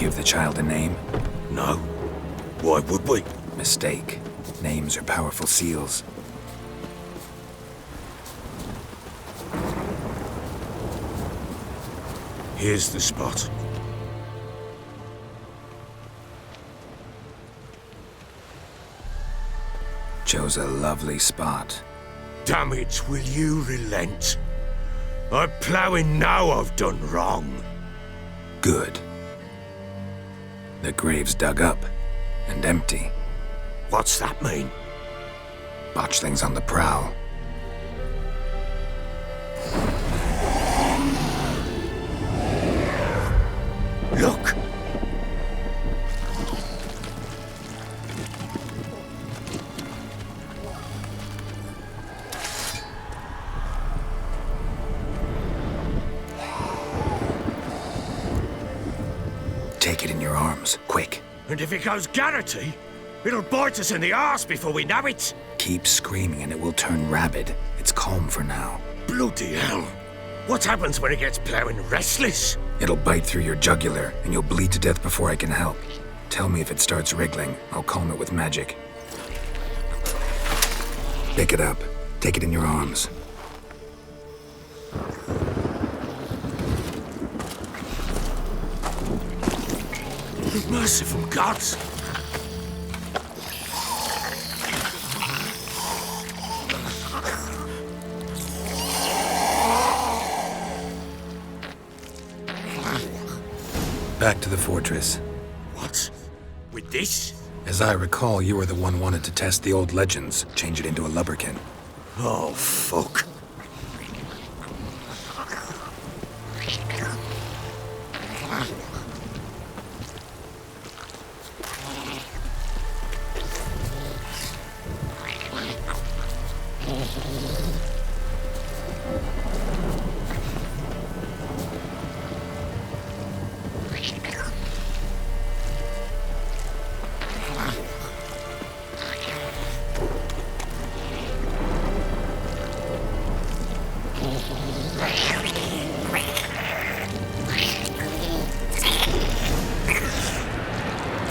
give the child a name? No. Why would we? Mistake. Names are powerful seals. Here's the spot. Chose a lovely spot. Damn it, will you relent? I'm ploughing now I've done wrong. Good. The grave's dug up and empty. What's that mean? Botchling's on the prowl. Look! Take it in your arms, quick. And if it goes Garrity, it'll bite us in the arse before we know it. Keep screaming and it will turn rabid. It's calm for now. Bloody hell. What happens when it gets ploughing restless? It'll bite through your jugular and you'll bleed to death before I can help. Tell me if it starts wriggling. I'll calm it with magic. Pick it up. Take it in your arms. Merciful gods! Back to the fortress. What? With this? As I recall, you were the one wanted to test the old legends, change it into a lubberkin. Oh, fuck.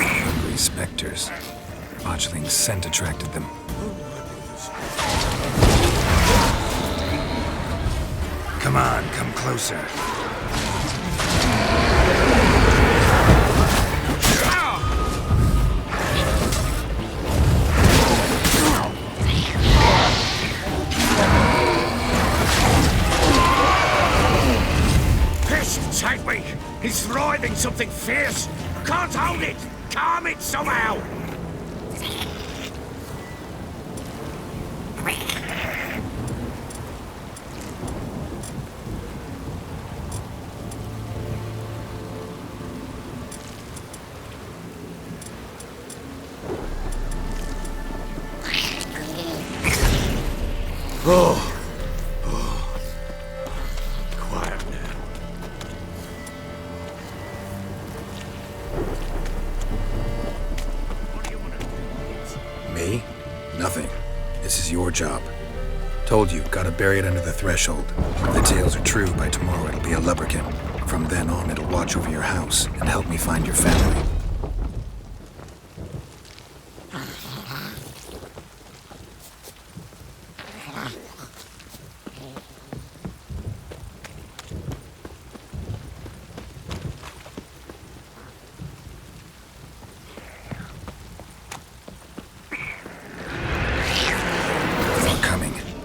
Hungry specters. Botchling's scent attracted them. Come on, come closer. Piss, take me! He's writhing something fierce! Can't hold it! Calm it somehow! Oh. Quiet now. What do you want to do? Me? Nothing. This is your job. Told you, gotta bury it under the threshold. If the tales are true, by tomorrow it'll be a lubberkin. From then on, it'll watch over your house and help me find your family.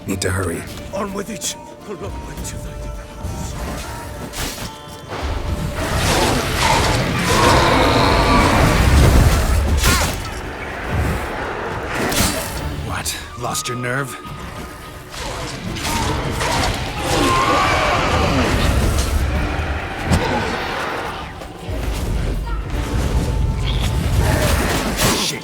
Need to hurry. On with it! I'll not wait till they do that. What? Lost your nerve? Shit.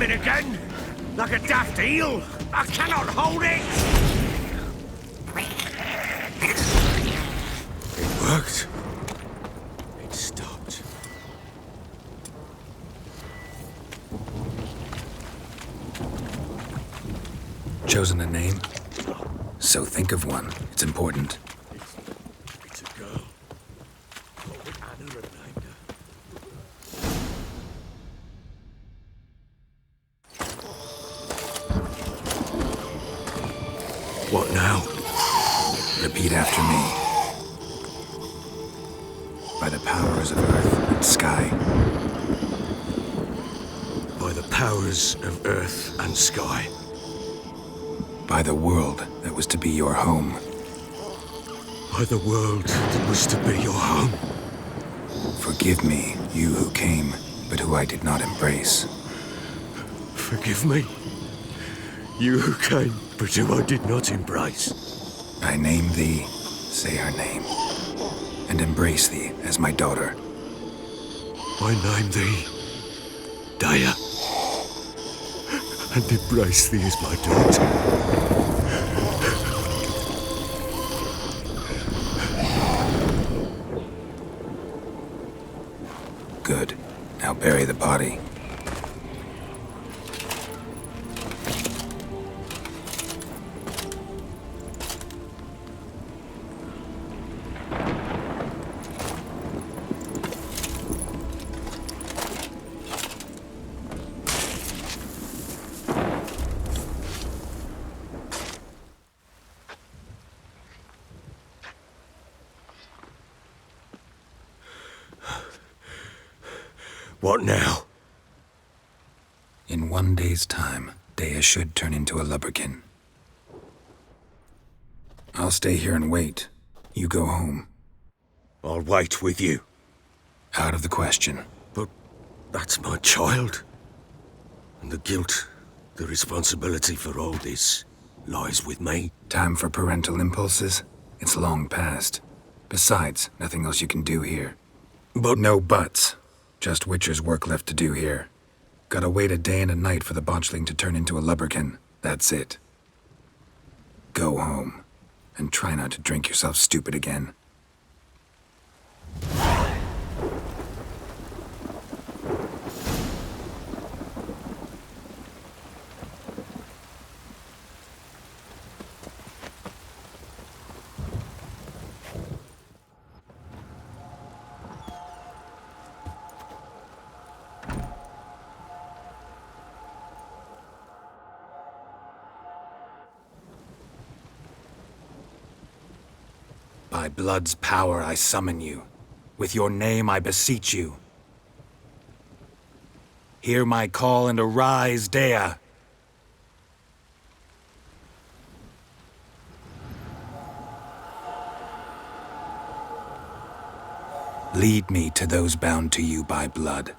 Again? Like a daft eel? I cannot hold it! worked. It stopped. Chosen a name? So think of one. It's important. It's a girl. What would Anna have named her? What now? Repeat after me. By the powers of earth and sky. By the powers of earth and sky. By the world that was to be your home. By the world that was to be your home. Forgive me, you who came, but who I did not embrace. Forgive me. You who came, but who I did not embrace. I name thee, say her name, and embrace thee as my daughter. I name thee, Daya, and embrace thee as my daughter. Good. Now bury the body. What now? In 1 day's time, Dea should turn into a lubberkin. I'll stay here and wait. You go home. I'll wait with you. Out of the question. But that's my child. And the guilt, the responsibility for all this lies with me. Time for parental impulses? It's long past. Besides, nothing else you can do here. But No buts. Just Witcher's work left to do here. Gotta wait a day and a night for the botchling to turn into a lubberkin. That's it. Go home. And try not to drink yourself stupid again. By blood's power I summon you. With your name I beseech you. Hear my call and arise, Dea. Lead me to those bound to you by blood.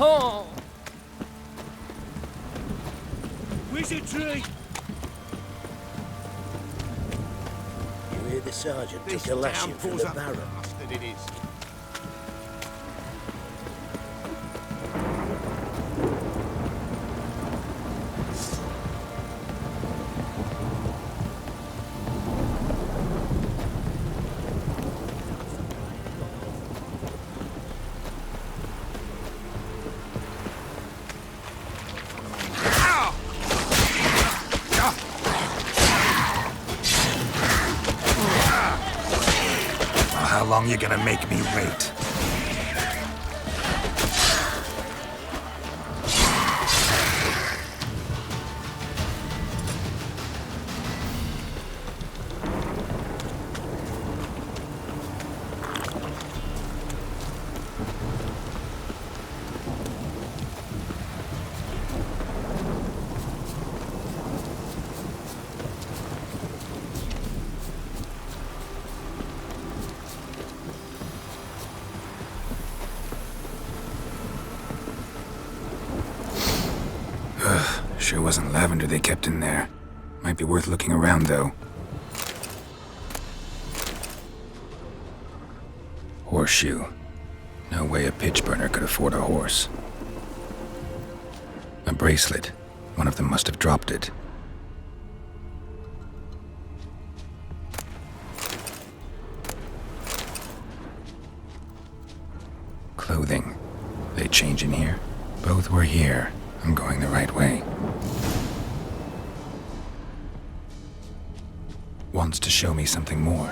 Oh! wizardry! You hear the sergeant This took a lashing town from pulls the up barrel. bastard it is. How long you gonna make me wait? Sure wasn't lavender they kept in there. Might be worth looking around, though. Horseshoe. No way a pitch burner could afford a horse. A bracelet. One of them must have dropped it. Clothing. They change in here? Both were here. I'm going the right way. Wants to show me something more.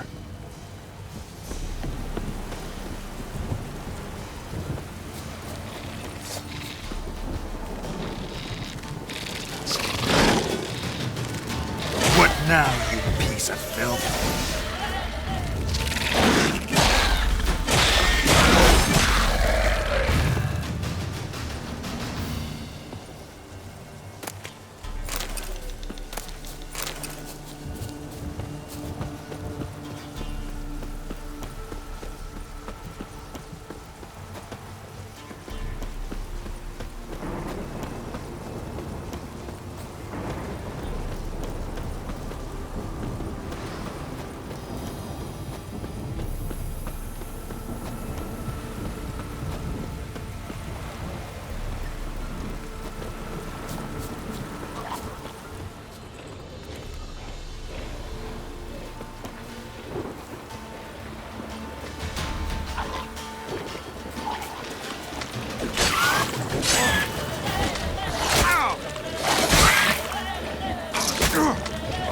What now, you piece of filth?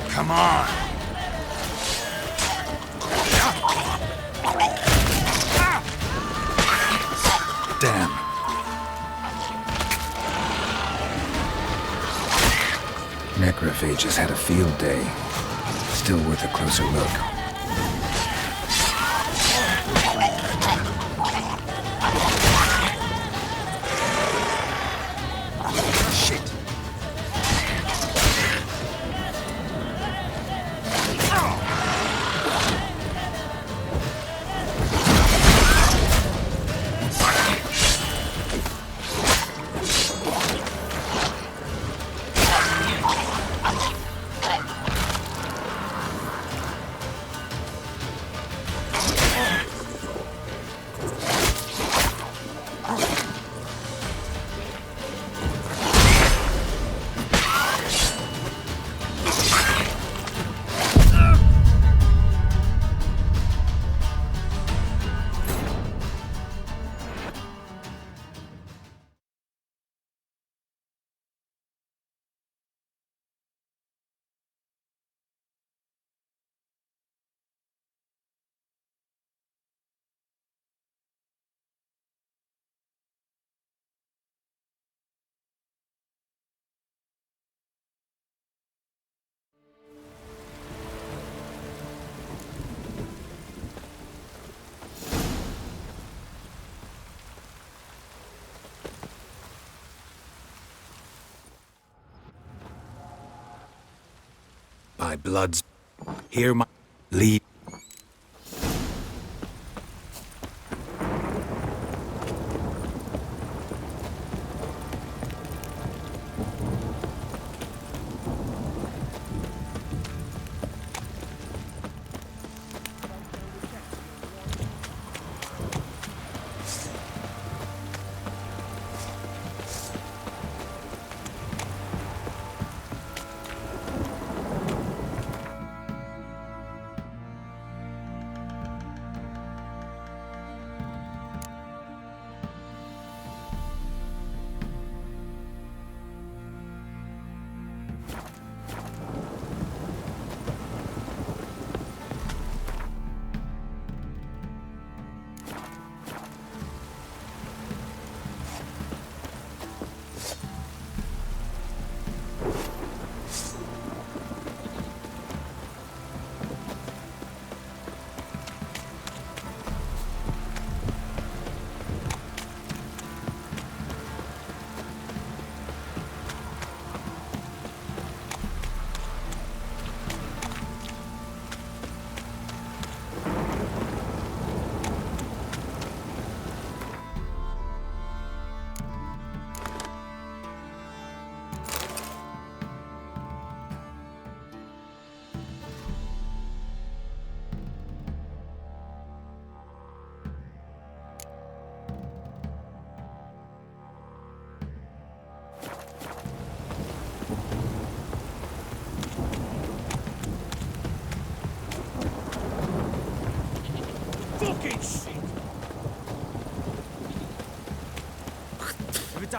Come on! Damn. Necrophages had a field day. Still worth a closer look. By bloods, hear my lead.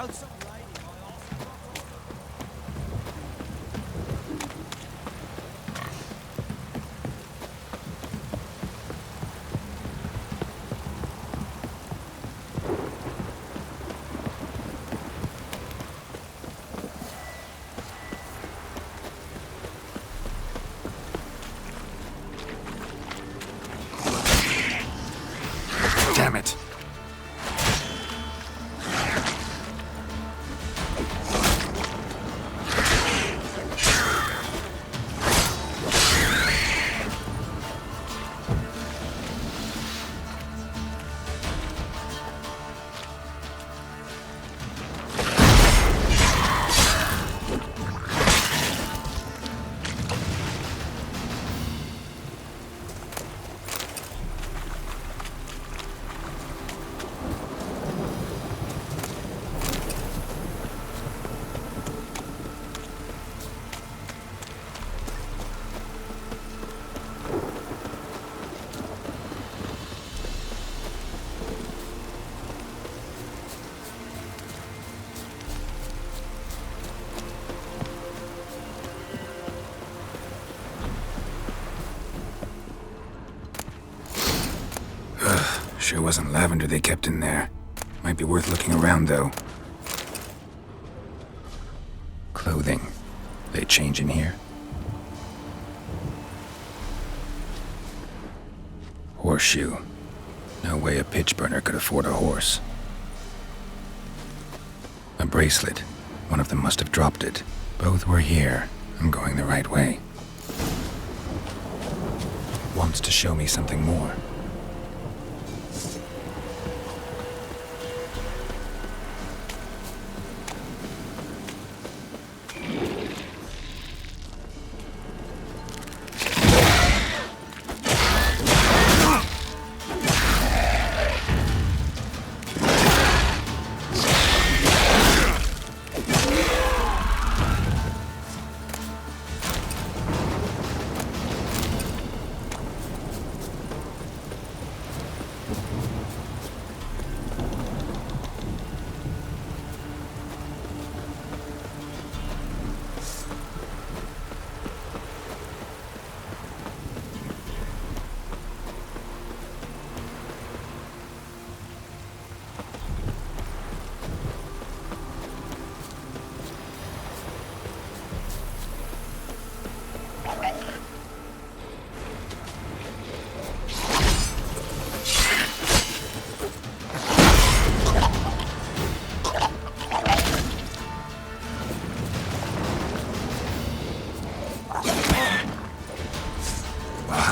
Found some lady I also Damn it. Sure wasn't lavender they kept in there. Might be worth looking around, though. Clothing. They change in here? Horseshoe. No way a pitch burner could afford a horse. A bracelet. One of them must have dropped it. Both were here. I'm going the right way. Wants to show me something more.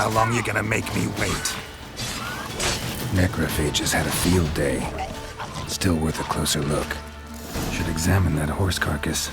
How long you gonna make me wait? Necrophages had a field day. Still worth a closer look. Should examine that horse carcass.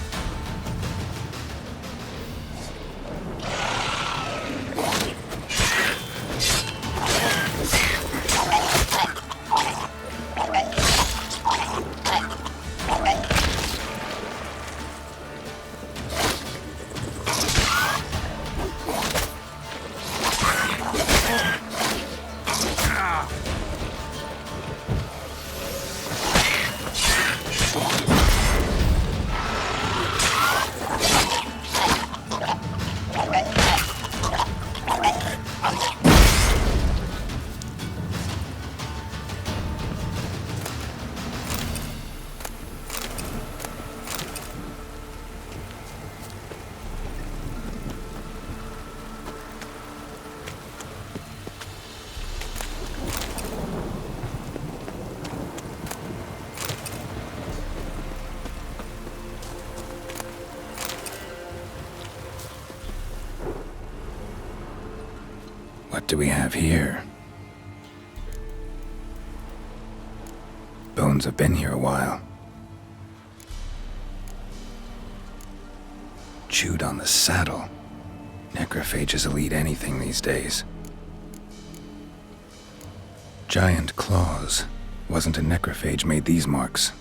What do we have here? Bones have been here a while. Chewed on the saddle. Necrophages will eat anything these days. Giant claws. Wasn't a necrophage made these marks.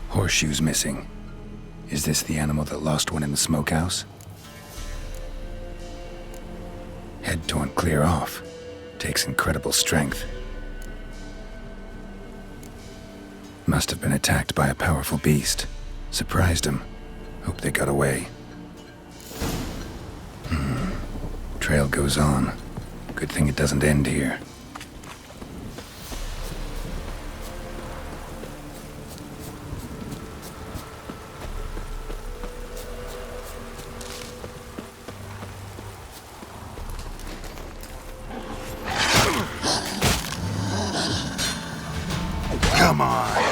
Horseshoes missing. Is this the animal that lost one in the smokehouse? Head torn clear off. Takes incredible strength. Must have been attacked by a powerful beast. Surprised him. Hope they got away. Trail goes on. Good thing it doesn't end here. Come on!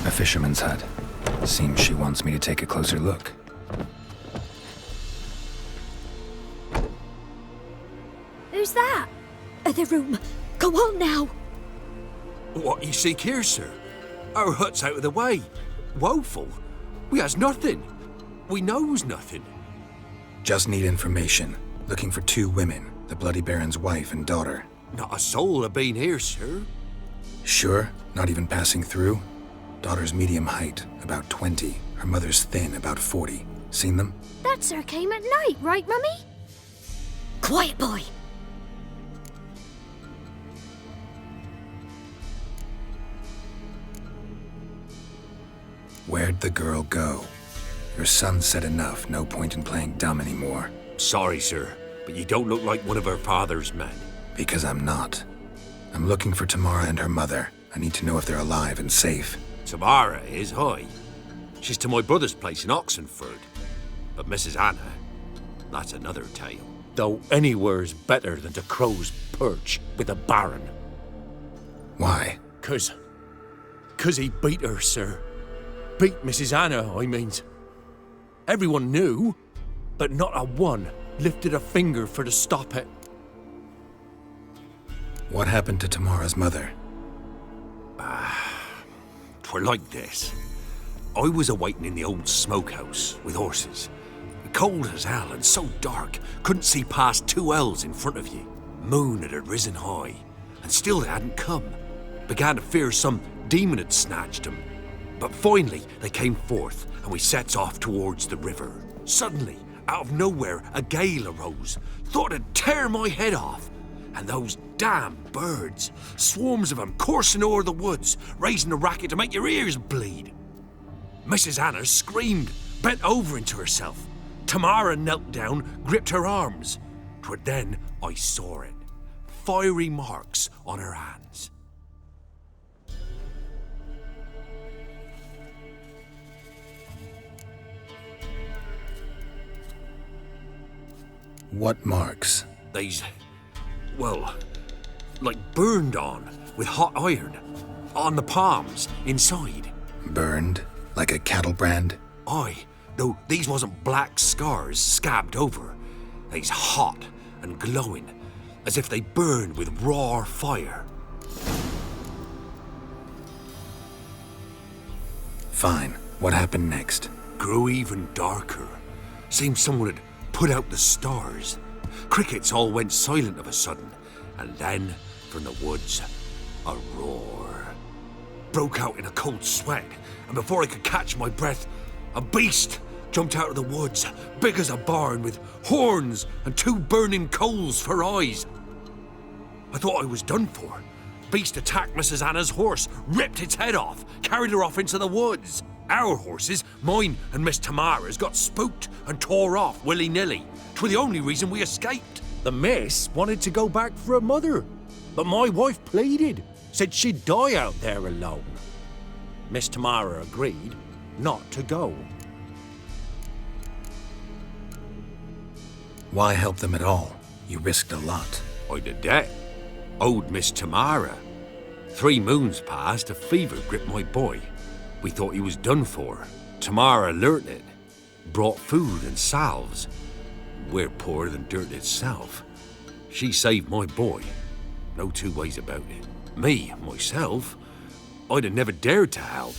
A fisherman's hut. Seems she wants me to take a closer look. Who's that? The room. Go on now. What you seek here, sir? Our hut's out of the way. Woeful. We has nothing. We knows nothing. Just need information. Looking for 2 women, the Bloody Baron's wife and daughter. Not a soul have been here, sir. Sure? Not even passing through? Daughter's medium height, about 20. Her mother's thin, about 40. Seen them? That sir came at night, right, Mummy? Quiet, boy. Where'd the girl go? Your son said enough, no point in playing dumb anymore. Sorry, sir, but you don't look like one of her father's men. Because I'm not. I'm looking for Tamara and her mother. I need to know if they're alive and safe. Tamara is, hi. She's to my brother's place in Oxenford. But Mrs. Anna, that's another tale. Though anywhere's better than to Crow's Perch with a baron. Why? 'Cause he beat her, sir. Beat Mrs. Anna, I means. Everyone knew, but not a one lifted a finger for to stop it. What happened to Tamara's mother? 'Twere like this. I was awaiting in the old smokehouse with horses. Cold as hell and so dark, couldn't see past 2 ells in front of you. Moon had risen high, and still they hadn't come. Began to fear some demon had snatched them. But finally they came forth, and we sets off towards the river. Suddenly, out of nowhere, a gale arose. Thought it'd tear my head off. And those damn birds, swarms of them coursing o'er the woods, raising a racket to make your ears bleed. Mrs. Anna screamed, bent over into herself. Tamara knelt down, gripped her arms. 'Twere then I saw it. Fiery marks on her hands. What marks? They's, well, like burned on with hot iron. On the palms, inside. Burned? Like a cattle brand? Aye, though these wasn't black scars scabbed over. They's hot and glowing, as if they burned with raw fire. Fine. What happened next? Grew even darker. Seemed someone had put out the stars. Crickets all went silent of a sudden, and then, from the woods, a roar. Broke out in a cold sweat, and before I could catch my breath, a beast jumped out of the woods, big as a barn, with horns and 2 burning coals for eyes. I thought I was done for. Beast attacked Mrs. Anna's horse, ripped its head off, carried her off into the woods. Our horses, mine and Miss Tamara's, got spooked and tore off willy-nilly. 'Twere the only reason we escaped. The miss wanted to go back for her mother, but my wife pleaded, said she'd die out there alone. Miss Tamara agreed not to go. Why help them at all? You risked a lot. I'd a debt. Owed Miss Tamara. 3 moons passed, a fever gripped my boy. We thought he was done for. Tamara learnt it. Brought food and salves. We're poorer than dirt itself. She saved my boy. No two ways about it. Me, myself, I'd have never dared to help.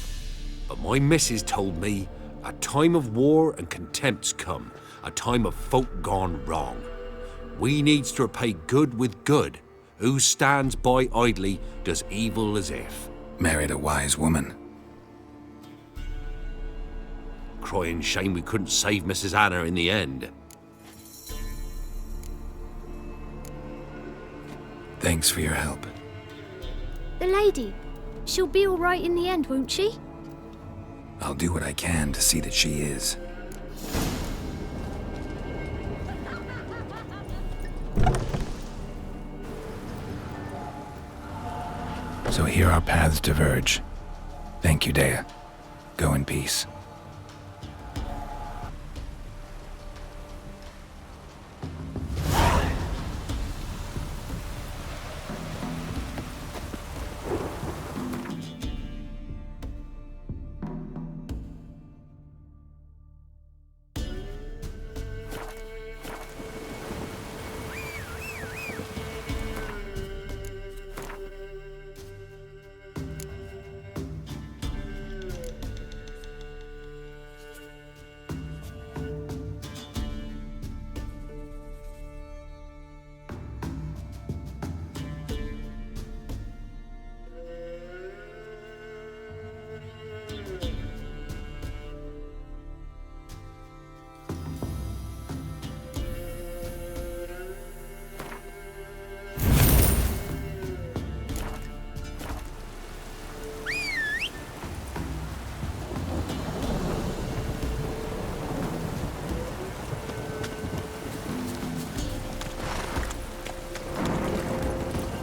But my missus told me a time of war and contempt's come. A time of folk gone wrong. We needs to repay good with good. Who stands by idly does evil as if. Married a wise woman. Crying shame we couldn't save Mrs. Anna in the end. Thanks for your help. The lady. She'll be all right in the end, won't she? I'll do what I can to see that she is. So here our paths diverge. Thank you, Dea. Go in peace.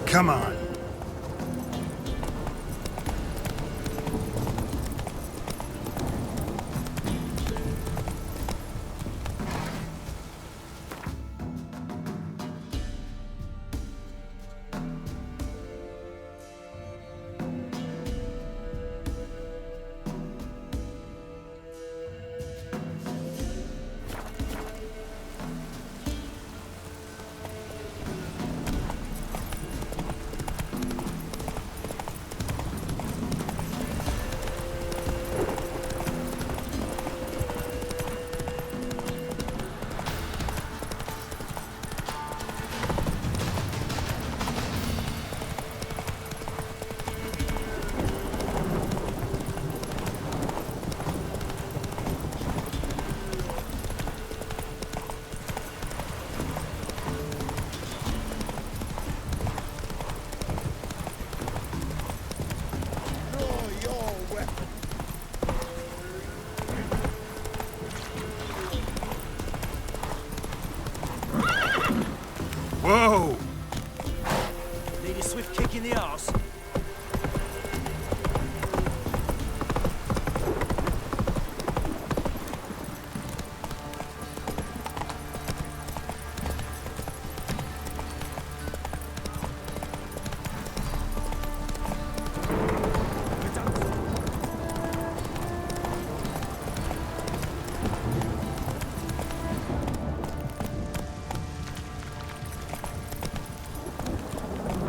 Come on. Whoa! Need a swift kick in the arse.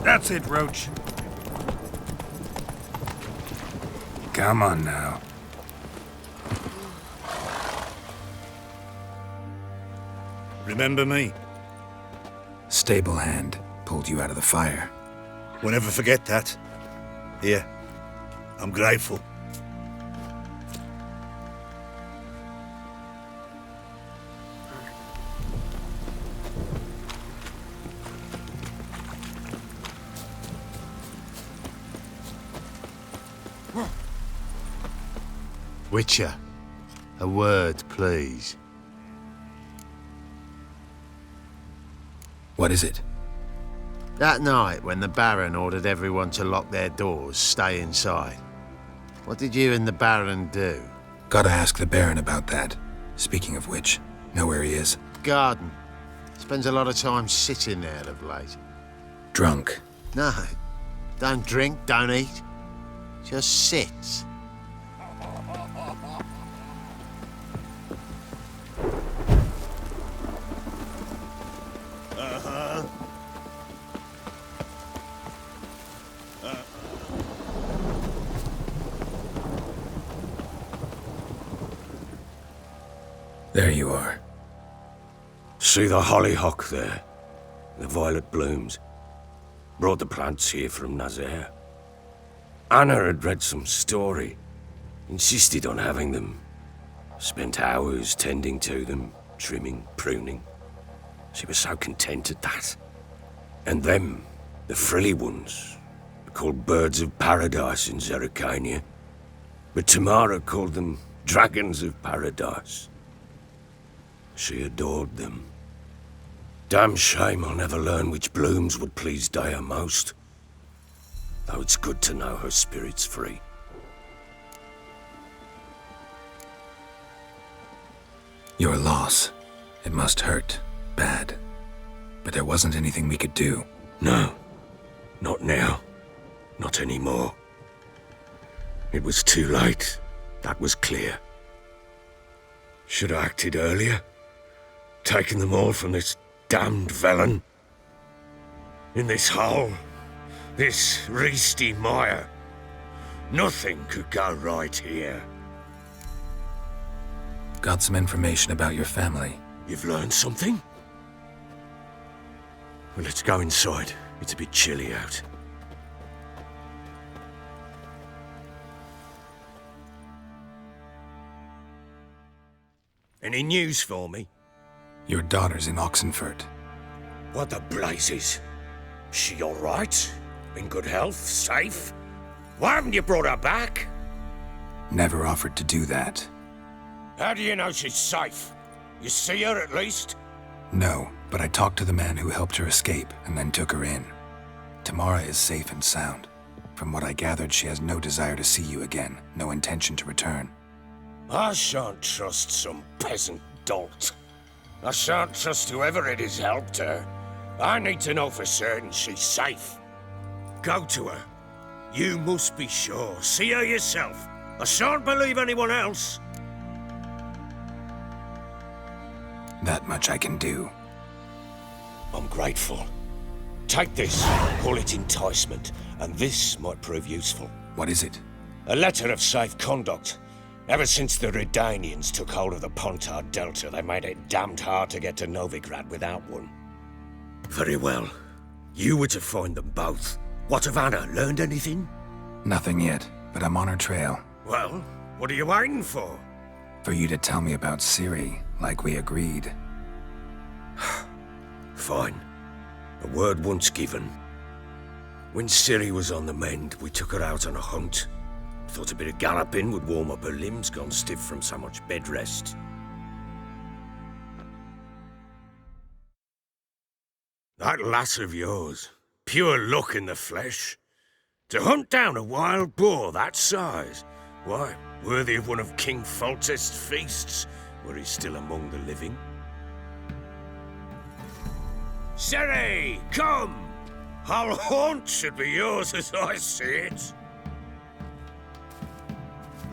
That's it, Roach. Come on now. Remember me? Stable hand pulled you out of the fire. We'll never forget that. Here, I'm grateful. Witcher, a word, please. What is it? That night when the Baron ordered everyone to lock their doors, stay inside. What did you and the Baron do? Gotta ask the Baron about that. Speaking of which, know where he is? Garden. Spends a lot of time sitting there of late. Drunk. No, Don't drink, don't eat. Just sit. There you are. See the hollyhock there? The violet blooms. Brought the plants here from Nazaire. Anna had read some story. Insisted on having them. Spent hours tending to them, trimming, pruning. She was so content at that. And them, the frilly ones, are called birds of paradise in Zerrikania. But Tamara called them dragons of paradise. She adored them. Damn shame I'll never learn which blooms would please Daya most. Though it's good to know her spirit's free. Your loss. It must hurt. Bad. But there wasn't anything we could do. No. Not now. Not anymore. It was too late. That was clear. Should have acted earlier. Taken them all from this damned Velen. In this hole. This reesty mire. Nothing could go right here. Got some information about your family. You've learned something? Well, let's go inside. It's a bit chilly out. Any news for me? Your daughter's in Oxenfurt. What the blazes? She all right? In good health? Safe? Why haven't you brought her back? Never offered to do that. How do you know she's safe? You see her at least? No, but I talked to the man who helped her escape and then took her in. Tamara is safe and sound. From what I gathered, she has no desire to see you again, no intention to return. I shan't trust some peasant dolt. I shan't trust whoever it is helped her. I need to know for certain she's safe. Go to her. You must be sure. See her yourself. I shan't believe anyone else. That much I can do. I'm grateful. Take this, call it enticement, and this might prove useful. What is it? A letter of safe conduct. Ever since the Redanians took hold of the Pontard Delta, they made it damned hard to get to Novigrad without one. Very well. You were to find them both. What of Anna? Learned anything? Nothing yet, but I'm on her trail. Well, what are you waiting for? For you to tell me about Ciri, like we agreed. Fine. A word once given. When Ciri was on the mend, we took her out on a hunt. Thought a bit of galloping would warm up her limbs, gone stiff from so much bed rest. That lass of yours, pure luck in the flesh. To hunt down a wild boar that size, why, worthy of one of King Foltest's feasts, were he still among the living. Ciri, come! Whole haunt should be yours as I see it.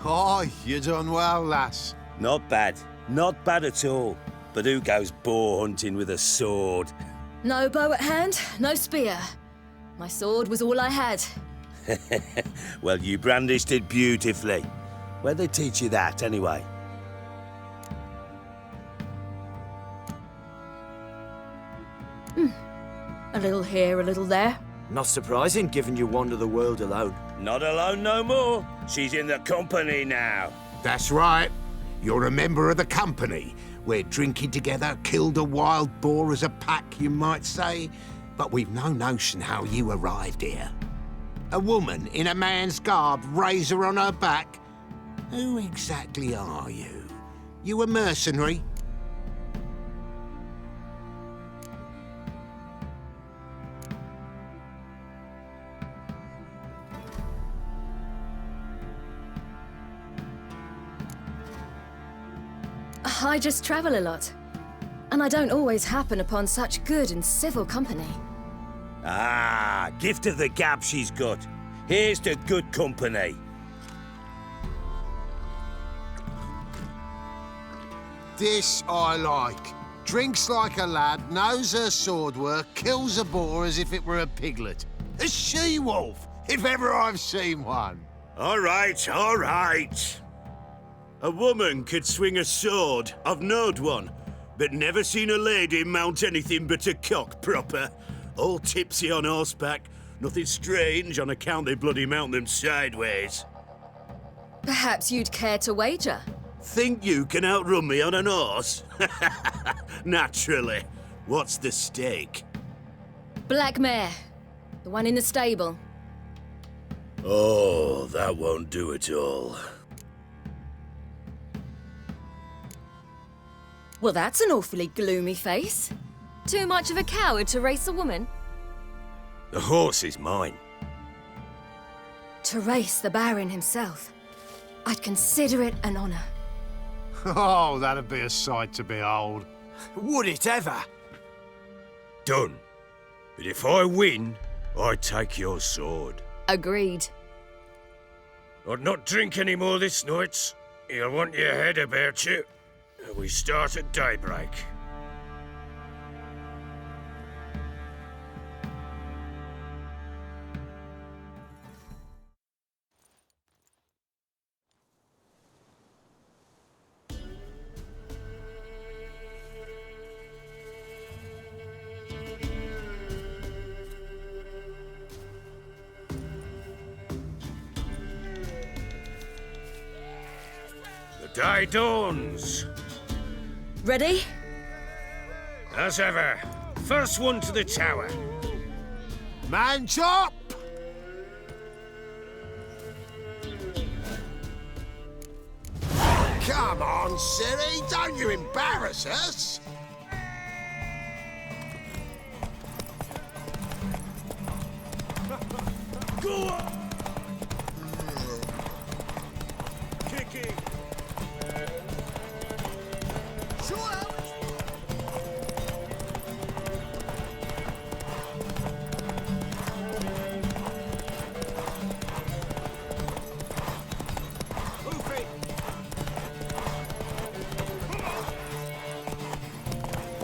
Oh, you done well, lass. Not bad. Not bad at all. But who goes boar hunting with a sword? No bow at hand, no spear. My sword was all I had. Well, you brandished it beautifully. Where'd they teach you that, anyway? A little here, a little there. Not surprising, given you wander the world alone. Not alone no more. She's in the company now. That's right. You're a member of the company. We're drinking together, killed a wild boar as a pack, you might say. But we've no notion how you arrived here. A woman in a man's garb, razor on her back. Who exactly are you? You a mercenary? I just travel a lot. And I don't always happen upon such good and civil company. Ah, gift of the gab she's got. Here's to good company. This I like. Drinks like a lad, knows her sword work, kills a boar as if it were a piglet. A she-wolf, if ever I've seen one. All right, all right. A woman could swing a sword. I've knowed one, but never seen a lady mount anything but a cock proper. All tipsy on horseback. Nothing strange on account they bloody mount them sideways. Perhaps you'd care to wager? Think you can outrun me on an horse? Naturally. What's the stake? Black mare. The one in the stable. Oh, that won't do it all. Well, that's an awfully gloomy face. Too much of a coward to race a woman? The horse is mine. To race the Baron himself. I'd consider it an honor. Oh, that'd be a sight to behold. Would it ever? Done. But if I win, I take your sword. Agreed. I'd not drink any more this night. You'll want your head about you. We start at daybreak. The day dawns. Ready? As ever, first one to the tower. Man chop! Come on, Siri, don't you embarrass us! Go on! Kicking!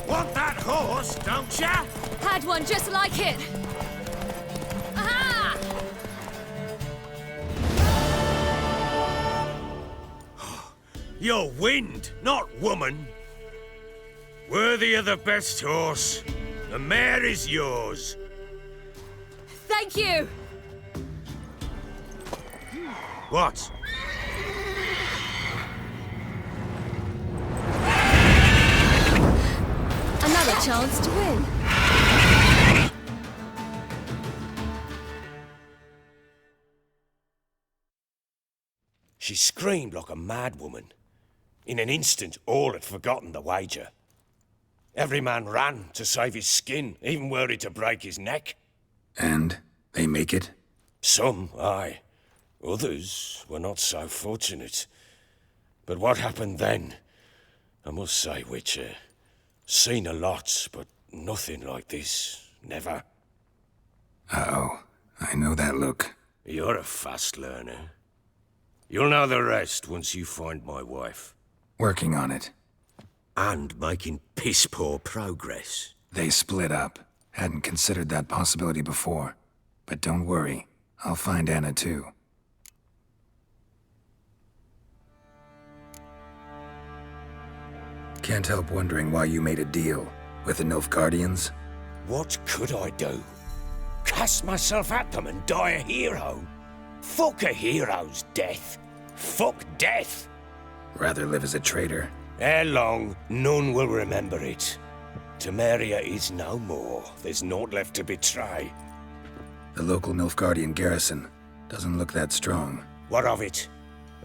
Want that horse, don't ya? Had one just like it. Aha! You're wind, not woman. Worthy of the best horse. The mare is yours. Thank you! What? Another chance to win. She screamed like a mad woman. In an instant, all had forgotten the wager. Every man ran to save his skin, even were it to break his neck. And they make it? Some, aye. Others were not so fortunate. But what happened then? I must say, Witcher, seen a lot, but nothing like this. Never. Uh-oh. I know that look. You're a fast learner. You'll know the rest once you find my wife. Working on it. And making piss-poor progress. They split up. Hadn't considered that possibility before. But don't worry. I'll find Anna too. Can't help wondering why you made a deal with the Nilfgaardians. What could I do? Cast myself at them and die a hero? Fuck a hero's death. Fuck death. Rather live as a traitor. Ere long, none will remember it. Temeria is no more. There's naught left to betray. The local Nilfgaardian garrison doesn't look that strong. What of it?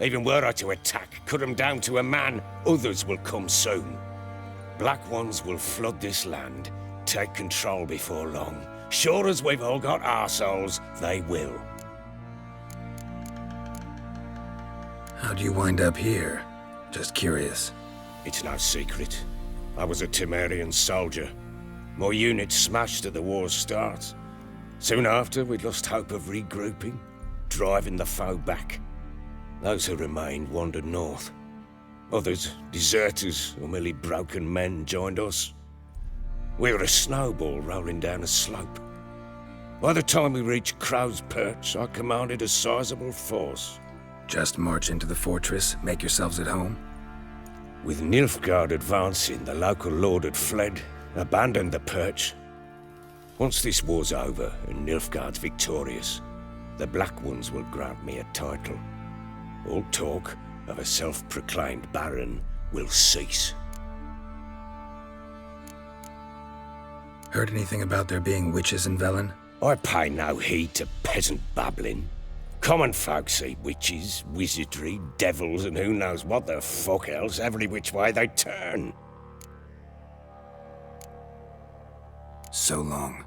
Even were I to attack, cut them down to a man, others will come soon. Black ones will flood this land, take control before long. Sure as we've all got arseholes, they will. How'd you wind up here? Just curious. It's no secret. I was a Temerian soldier. My unit smashed at the war's start. Soon after, we'd lost hope of regrouping, driving the foe back. Those who remained wandered north. Others, deserters or merely broken men, joined us. We were a snowball rolling down a slope. By the time we reached Crow's Perch, I commanded a sizable force. Just march into the fortress, make yourselves at home? With Nilfgaard advancing, the local lord had fled, abandoned the Perch. Once this war's over and Nilfgaard's victorious, the Black Ones will grant me a title. All talk of a self-proclaimed baron will cease. Heard anything about there being witches in Velen? I pay no heed to peasant babbling. Common folk see witches, wizardry, devils, and who knows what the fuck else every which way they turn. So long.